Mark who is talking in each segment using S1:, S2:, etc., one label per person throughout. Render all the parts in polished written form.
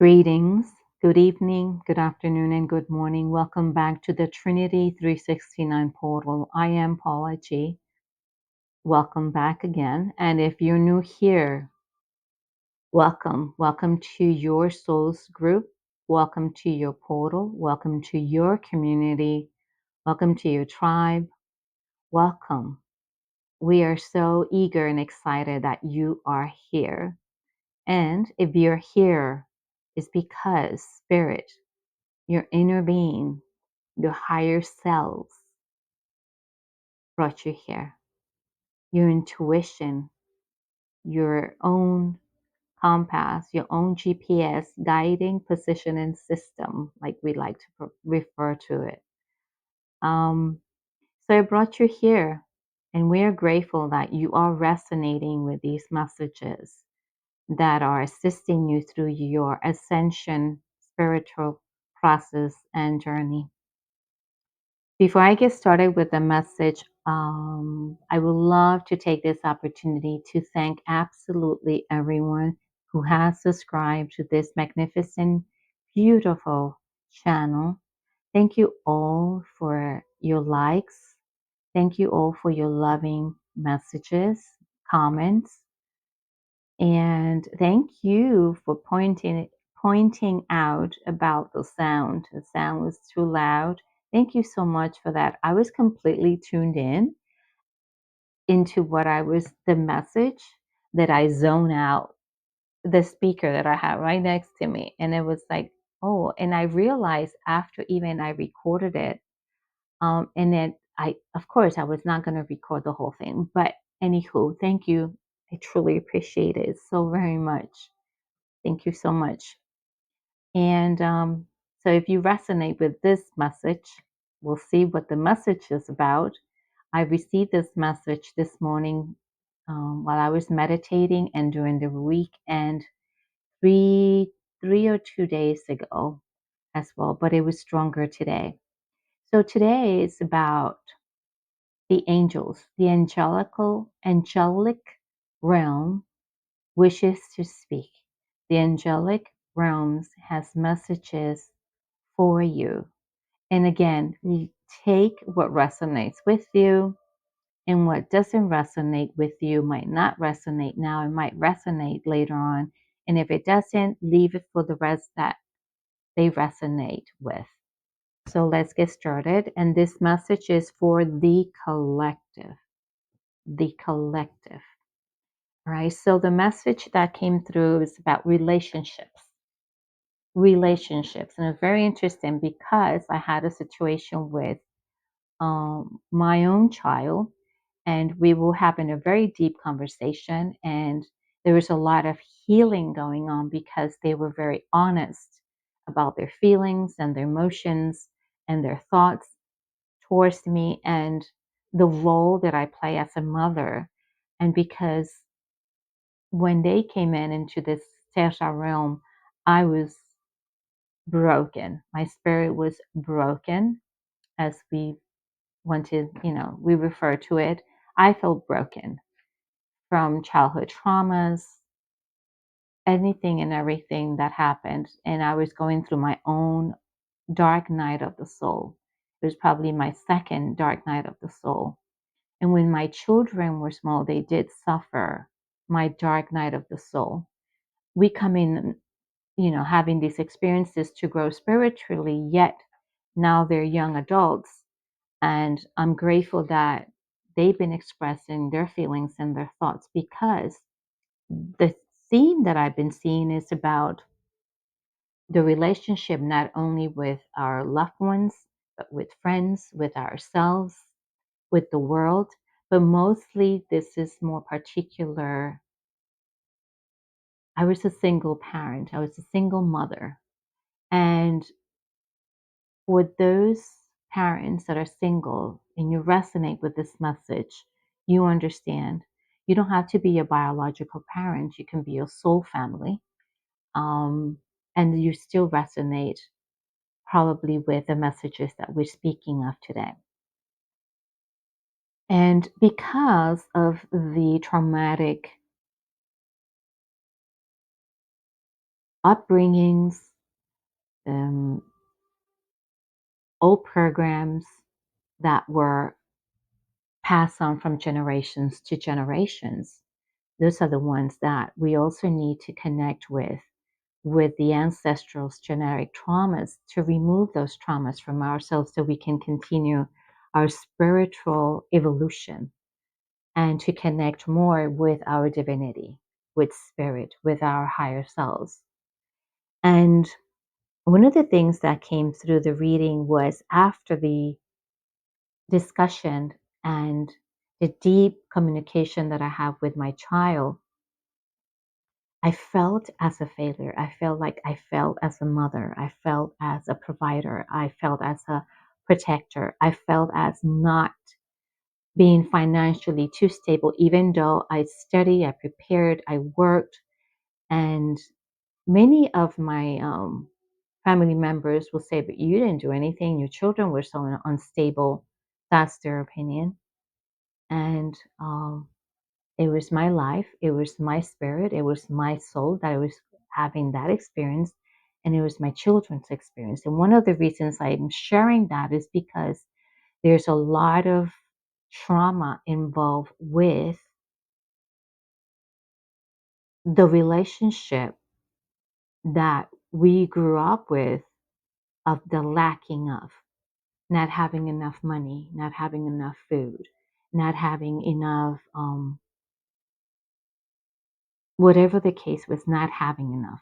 S1: Greetings, good evening, good afternoon, and good morning. Welcome back to the Trinity 369 portal. I am PaulaG. Welcome back again. And if you're new here, welcome. Welcome to your soul's group. Welcome to your portal. Welcome to your community. Welcome to your tribe. Welcome. We are so eager and excited that you are here. And if you're here, it's because Spirit, your inner being, your higher selves brought you here. Your intuition, your own compass, your own GPS, guiding positioning system, like we like to refer to it. So I brought you here, and we are grateful that you are resonating with these messages that are assisting you through your ascension, spiritual process, and journey. Before I get started with the message, I would love to take this opportunity to thank absolutely everyone who has subscribed to this magnificent, beautiful channel. Thank you all for your likes. Thank you all for your loving messages, comments, and thank you for pointing out about the sound. The sound was too loud. Thank you so much for that. I was completely tuned in into what I was the message that I zone out the speaker that I had right next to me. And it was like, oh, and I realized after even I recorded it, and then of course, I was not going to record the whole thing, but anywho, thank you. I truly appreciate it so very much. Thank you so much. And so if you resonate with this message, we'll see what the message is about. I received this message this morning while I was meditating and during the weekend, three or 2 days ago as well, but it was stronger today. So today is about the angels, the angelic realm wishes to speak. The angelic realms has messages for you. And again, you take what resonates with you, and what doesn't resonate with you might not resonate now, it might resonate later on. And if it doesn't, leave it for the rest that they resonate with. So let's get started. And this message is for the collective. The collective. All right. So the message that came through is about relationships. Relationships. And it's very interesting because I had a situation with my own child, and we were having a very deep conversation. And there was a lot of healing going on because they were very honest about their feelings and their emotions and their thoughts towards me and the role that I play as a mother. And because when they came into this Terra realm, I was broken. My spirit was broken, as we wanted, we refer to it. I felt broken from childhood traumas, anything and everything that happened. And I was going through my own dark night of the soul. It was probably my second dark night of the soul. And when my children were small, they did suffer my dark night of the soul. We come in, having these experiences to grow spiritually, yet now they're young adults. And I'm grateful that they've been expressing their feelings and their thoughts, because the theme that I've been seeing is about the relationship not only with our loved ones, but with friends, with ourselves, with the world. But mostly, this is more particular. I was a single parent, I was a single mother. And for those parents that are single and you resonate with this message, you understand. You don't have to be a biological parent, you can be a soul family. And you still resonate probably with the messages that we're speaking of today. And because of the traumatic upbringings, um, old programs that were passed on from generations to generations. Those are the ones that we also need to connect with the ancestral genetic traumas to remove those traumas from ourselves so we can continue our spiritual evolution and to connect more with our divinity, with spirit, with our higher selves. And one of the things that came through the reading was after the discussion and the deep communication that I have with my child, I felt as a failure. I felt like I felt as a mother. I felt as a provider. I felt as a protector. I felt as not being financially too stable, even though I studied, I prepared, I worked. And many of my family members will say, but you didn't do anything. Your children were so unstable. That's their opinion. And it was my life, it was my spirit, it was my soul that I was having that experience, and it was my children's experience. And one of the reasons I'm sharing that is because there's a lot of trauma involved with the relationship that we grew up with, of the lacking of not having enough money, not having enough food, not having enough whatever the case was, not having enough,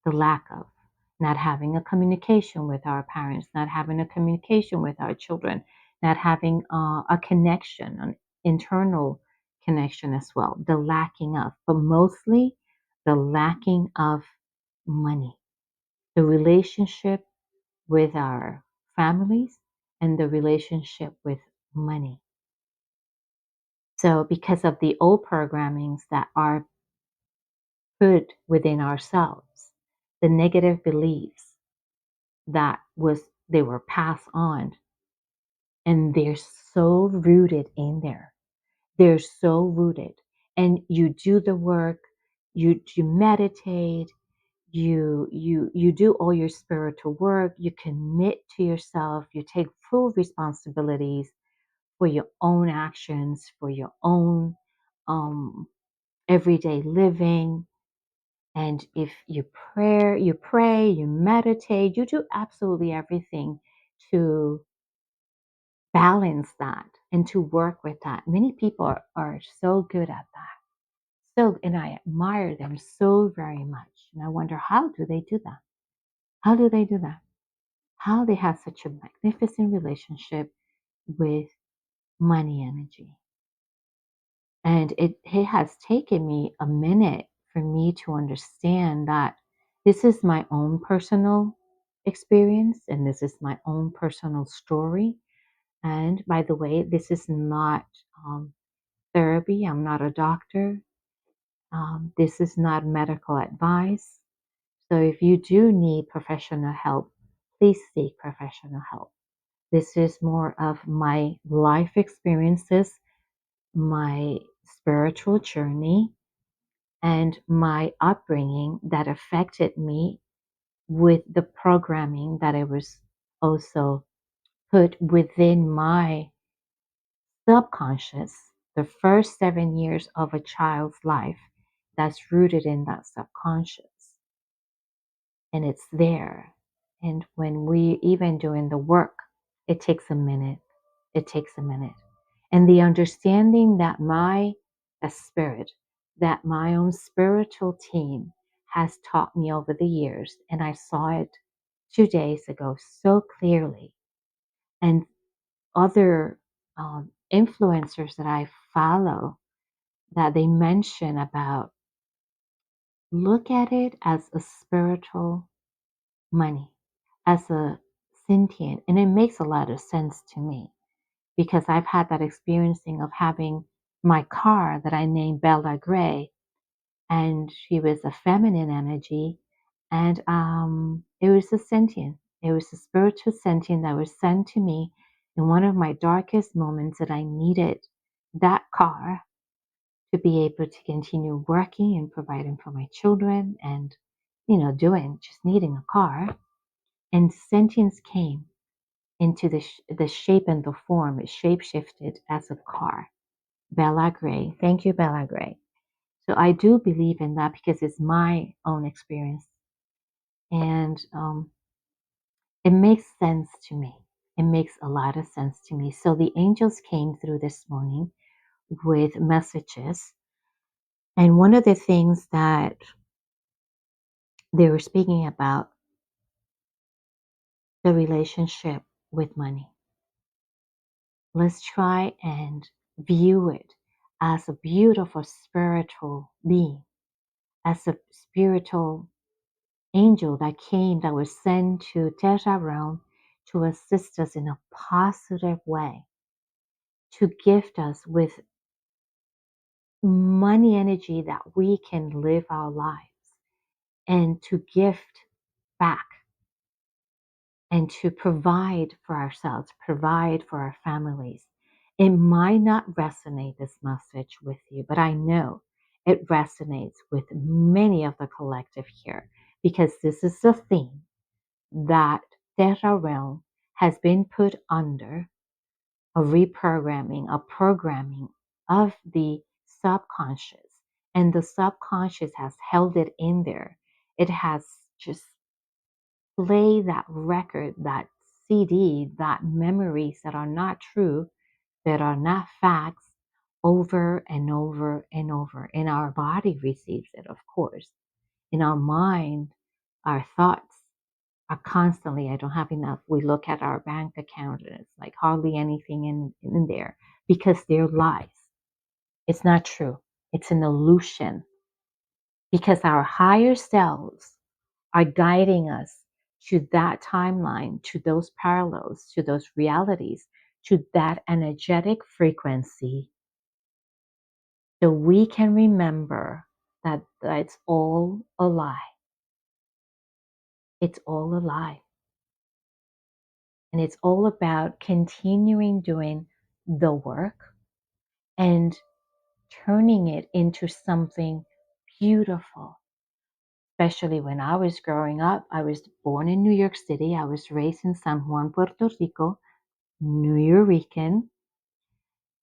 S1: the lack of, not having a communication with our parents, not having a communication with our children, not having a connection, an internal connection as well, the lacking of, but mostly the lacking of money, the relationship with our families, and the relationship with money. So, because of the old programmings that are put within ourselves, the negative beliefs that was they were passed on, and they're so rooted in there. They're so rooted. And you do the work, you meditate, you do all your spiritual work, you commit to yourself, you take full responsibilities for your own actions, for your own um everyday living. And if you pray, you meditate, you do absolutely everything to balance that and to work with that. Many people are so good at that. So, and I admire them so very much. And I wonder, how do they do that? How do they do that? How they have such a magnificent relationship with money energy. And it has taken me a minute for me to understand that this is my own personal experience and this is my own personal story. And by the way, this is not therapy. I'm not a doctor. This is not medical advice. So if you do need professional help, please seek professional help. This is more of my life experiences, my spiritual journey, and my upbringing that affected me with the programming that I was also put within my subconscious. The first 7 years of a child's life, that's rooted in that subconscious, and it's there. And when we even doing the work, it takes a minute. It takes a minute. And the understanding that my spirit, that my own spiritual team has taught me over the years, and I saw it 2 days ago so clearly, and other influencers that I follow, that they mention about, look at it as a spiritual money, as a sentient, and it makes a lot of sense to me because I've had that experiencing of having my car that I named Bella Gray, and she was a feminine energy, and it was a sentient. It was a spiritual sentient that was sent to me in one of my darkest moments that I needed that car to be able to continue working and providing for my children and doing, just needing a car. And sentience came into the shape and the form. It shape shifted as a car. Bella Gray. Thank you, Bella Gray. So I do believe in that because it's my own experience. And it makes sense to me. It makes a lot of sense to me. So the angels came through this morning with messages. And one of the things that they were speaking about, the relationship with money. Let's try and view it as a beautiful spiritual being, as a spiritual angel that came, that was sent to Terra Realm to assist us in a positive way, to gift us with money energy that we can live our lives and to gift back and to provide for ourselves, provide for our families. It might not resonate, this message, with you, but I know it resonates with many of the collective here because this is the theme that Terra Realm has been put under a reprogramming, a programming of the subconscious. And the subconscious has held it in there. It has just play that record, that CD, that memories that are not true, that are not facts, over and over and over. And our body receives it, of course. In our mind, our thoughts are constantly, I don't have enough. We look at our bank account and it's like hardly anything in there because they're lies. It's not true. It's an illusion because our higher selves are guiding us to that timeline, to those parallels, to those realities, to that energetic frequency, so we can remember that it's all a lie. It's all a lie. And it's all about continuing doing the work and turning it into something beautiful. Especially when I was growing up, I was born in New York City. I was raised in San Juan, Puerto Rico, Nuyorican.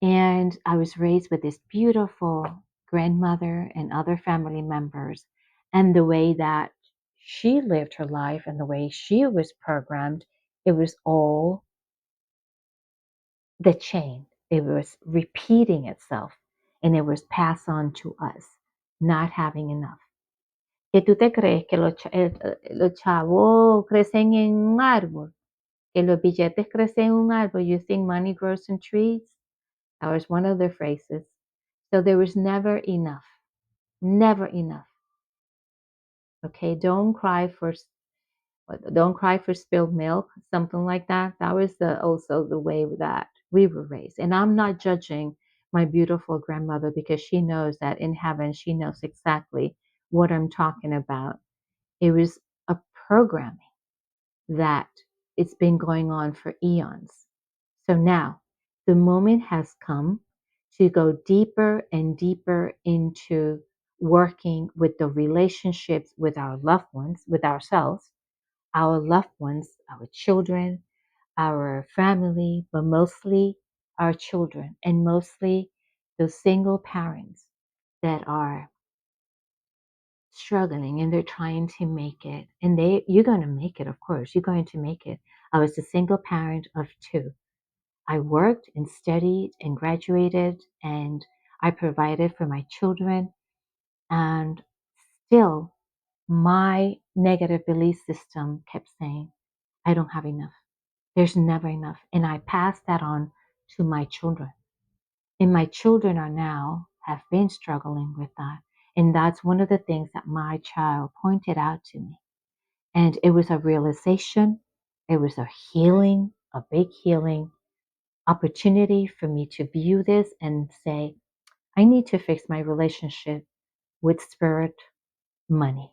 S1: And I was raised with this beautiful grandmother and other family members. And the way that she lived her life and the way she was programmed, it was all the chain. It was repeating itself and it was passed on to us, not having enough. Que tú te crees que los chavos crecen en un árbol, que los billetes crecen en un árbol. You think money grows in trees? That was one of their phrases. So there was never enough. Never enough. Okay, don't cry for spilled milk, something like that. That was also the way that we were raised. And I'm not judging my beautiful grandmother because she knows that in heaven she knows exactly what I'm talking about. It was a programming that it's been going on for eons. So now the moment has come to go deeper and deeper into working with the relationships with our loved ones, with ourselves, our loved ones, our children, our family, but mostly our children and mostly those single parents that are struggling and they're trying to make it. And you're going to make it, of course. You're going to make it. I was a single parent of two. I worked and studied and graduated and I provided for my children. And still, my negative belief system kept saying, I don't have enough. There's never enough. And I passed that on to my children. And my children are now have been struggling with that. And that's one of the things that my child pointed out to me. And it was a realization, it was a healing, a big healing opportunity for me to view this and say, I need to fix my relationship with spirit, money,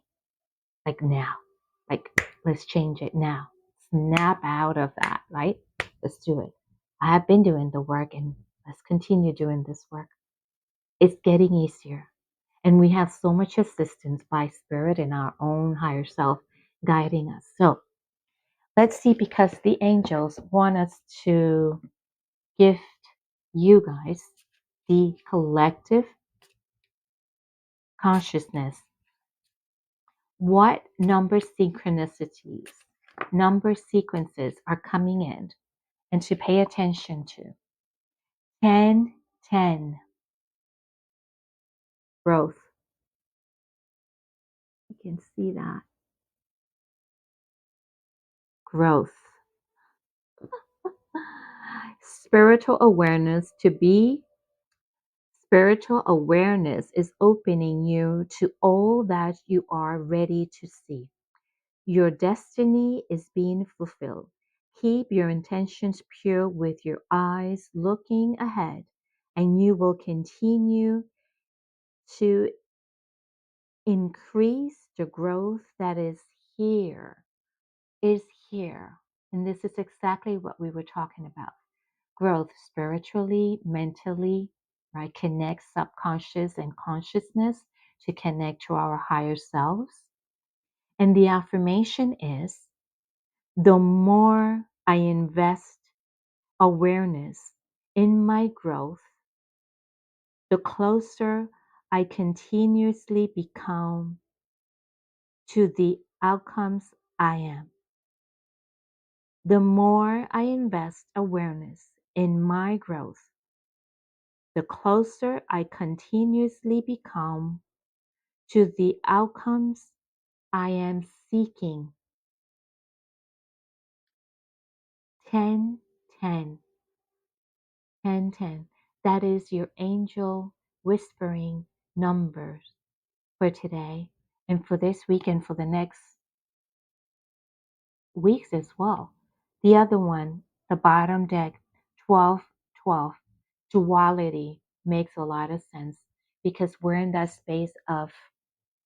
S1: like now. Like, let's change it now. Snap out of that, right? Let's do it. I have been doing the work and let's continue doing this work. It's getting easier. And we have so much assistance by spirit and our own higher self guiding us. So let's see, because the angels want us to gift you guys the collective consciousness. What number synchronicities, number sequences are coming in and to pay attention to? 10, 10, growth. You can see that. Growth. Spiritual awareness. To be spiritual awareness is opening you to all that you are ready to see. Your destiny is being fulfilled. Keep your intentions pure with your eyes looking ahead, and you will continue to increase the growth that here, is here. And this is exactly what we were talking about. Growth spiritually, mentally, right? Connect subconscious and consciousness to connect to our higher selves. And the affirmation is, the more I invest awareness in my growth, the closer I continuously become to the outcomes I am. The more I invest awareness in my growth, the closer I continuously become to the outcomes I am seeking. 10, 10, 10, 10. That is your angel whispering numbers for today and for this week and for the next weeks as well. The other one, the bottom deck, 12, 12. Duality makes a lot of sense because we're in that space of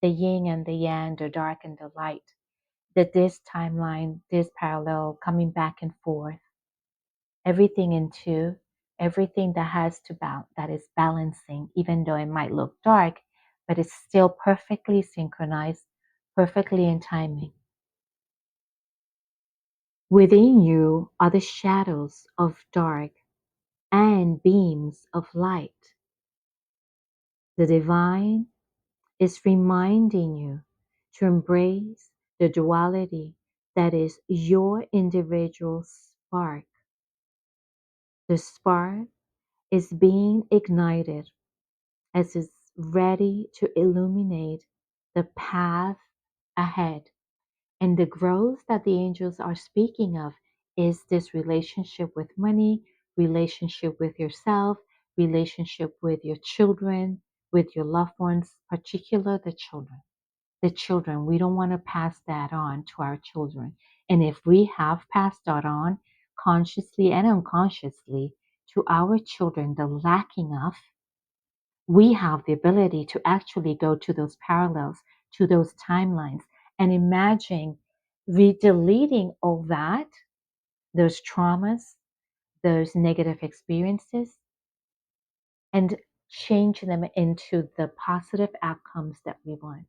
S1: the yin and the yang, the dark and the light. That this timeline, this parallel coming back and forth, everything into everything that has to balance, that is balancing, even though it might look dark, but it's still perfectly synchronized, perfectly in timing. Within you are the shadows of dark and beams of light. The divine is reminding you to embrace the duality that is your individual spark. The spark is being ignited as it's ready to illuminate the path ahead. And the growth that the angels are speaking of is this relationship with money, relationship with yourself, relationship with your children, with your loved ones, particularly the children. The children, we don't want to pass that on to our children. And if we have passed that on consciously and unconsciously to our children, the lacking of, we have the ability to actually go to those parallels, to those timelines, and imagine deleting all that, those traumas, those negative experiences, and change them into the positive outcomes that we want.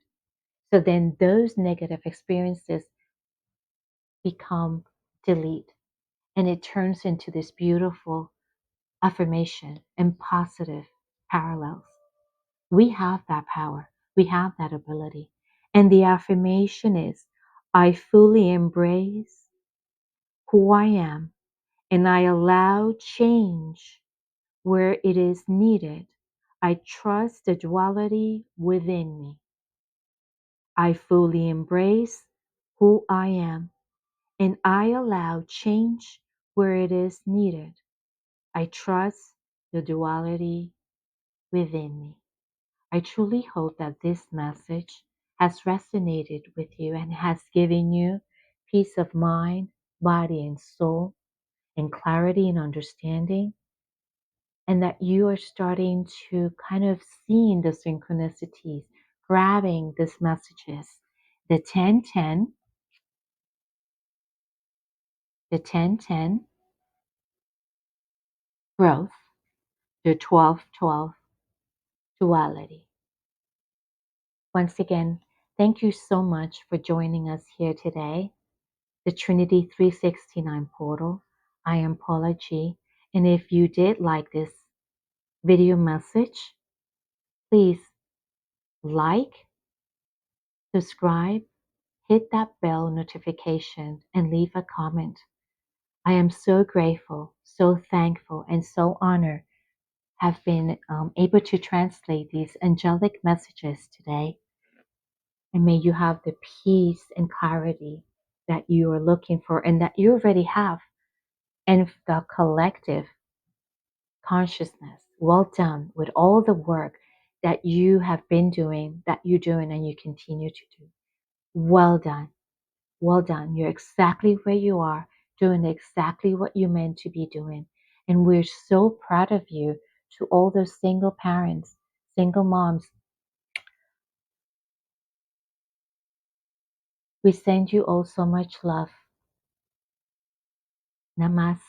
S1: So then those negative experiences become delete, and it turns into this beautiful affirmation and positive parallels. We have that power. We have that ability. And the affirmation is, I fully embrace who I am and I allow change where it is needed. I trust the duality within me. I fully embrace who I am and I allow change where it is needed. I trust the duality within me. I truly hope that this message has resonated with you and has given you peace of mind, body, and soul, and clarity and understanding, and that you are starting to kind of seeing the synchronicities, grabbing these messages. The 1010, the 1010 growth, the 1212 duality. Once again, thank you so much for joining us here today. The Trinity 369 portal. I am PaulaG. And if you did like this video message, please like, subscribe, hit that bell notification, and leave a comment. I am so grateful, so thankful, and so honored have been able to translate these angelic messages today. And may you have the peace and clarity that you are looking for and that you already have. And the collective consciousness, well done with all the work that you have been doing, that you're doing, and you continue to do. Well done. Well done. You're exactly where you are, doing exactly what you're meant to be doing. And we're so proud of you, to all those single parents, single moms. We send you all so much love. Namaste.